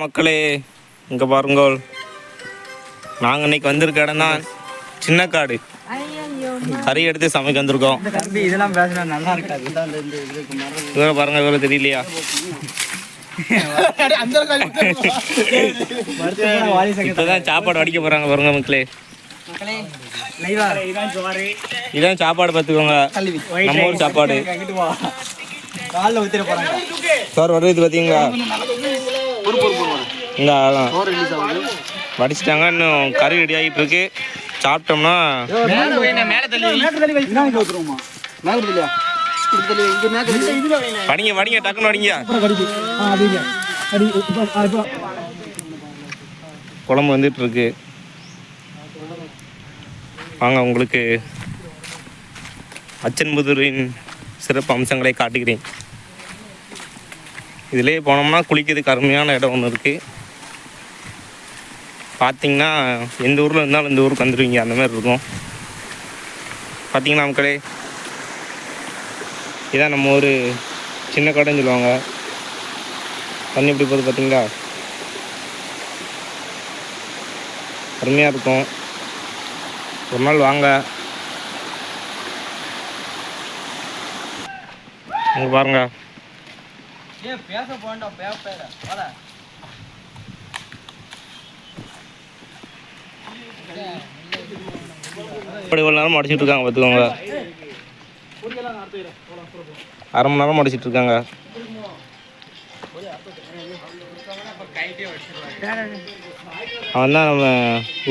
மக்களே இங்கே பாருங்கள், நாங்கள் இன்னைக்கு வந்திருக்க இடம் தான் சின்ன காடு. கறி எடுத்து சமைக்க வந்திருக்கோம். இதெல்லாம் பேசினா நல்லா இருக்காது. இவரை பாருங்க, இவரை தெரியலையா? இப்போதான் சாப்பாடு வடிக்க போறாங்க பாருங்க மக்களே. இதான் சாப்பாடு பார்த்துக்கோங்க, நம்ம ஊர் சாப்பாடு. சார் வருது பார்த்தீங்களா? இந்த வடிச்சிட்டாங்க, இன்னும் கறி ரெடி ஆகிட்டு இருக்கு. சாப்பிட்டோம்னா வடிங்க வடிங்க, டக்குன்னு வடிங்க. குழம்பு வந்துட்டு இருக்கு. வாங்க, உங்களுக்கு அச்சன்புதூரின் சிறப்பு அம்சங்களை காட்டுகிறேன். இதிலே போனோம்னா குளிக்கிறதுக்கு அருமையான இடம் ஒன்று இருக்குது. பார்த்தீங்கன்னா எந்த ஊரில் இருந்தாலும் இந்த ஊருக்கு வந்துடுவீங்க, அந்த மாதிரி இருக்கும். பார்த்தீங்கன்னா மக்களே, இதான் நம்ம ஒரு சின்ன கடைன்னு சொல்லுவாங்க. தண்ணி எப்படி போகுது பார்த்தீங்களா? அருமையாக இருக்கும். ஒரு நாள் வாங்க. அங்கே பாருங்க, இவ்வளோ நேரம் அடிச்சிட்டு இருக்காங்க பார்த்துக்கோங்க. அரை மணி நேரம் அடிச்சிட்டு இருக்காங்க. அவன் தான் நம்ம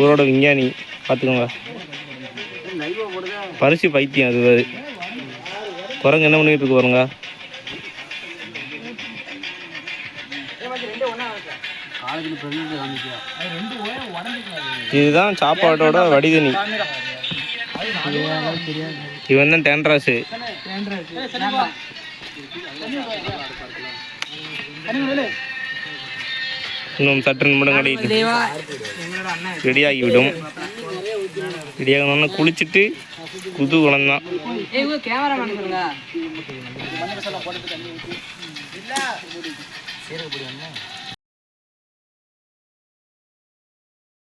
ஊரோட விஞ்ஞானி, பார்த்துக்கோங்க. பரிசு பைத்தியம் அது. குரங்கு என்ன பண்ணிட்டு இருக்கு பாருங்க. இதுதான் சாப்பாட்டோட வடிதனி. இவன் தான் டேண்ட்ராஸு. இன்னும் சற்று நிமிடங்களில் ரெடியாகிவிடும். ரெடியாகணும்னா குளிச்சுட்டு குதூகலம் தான்.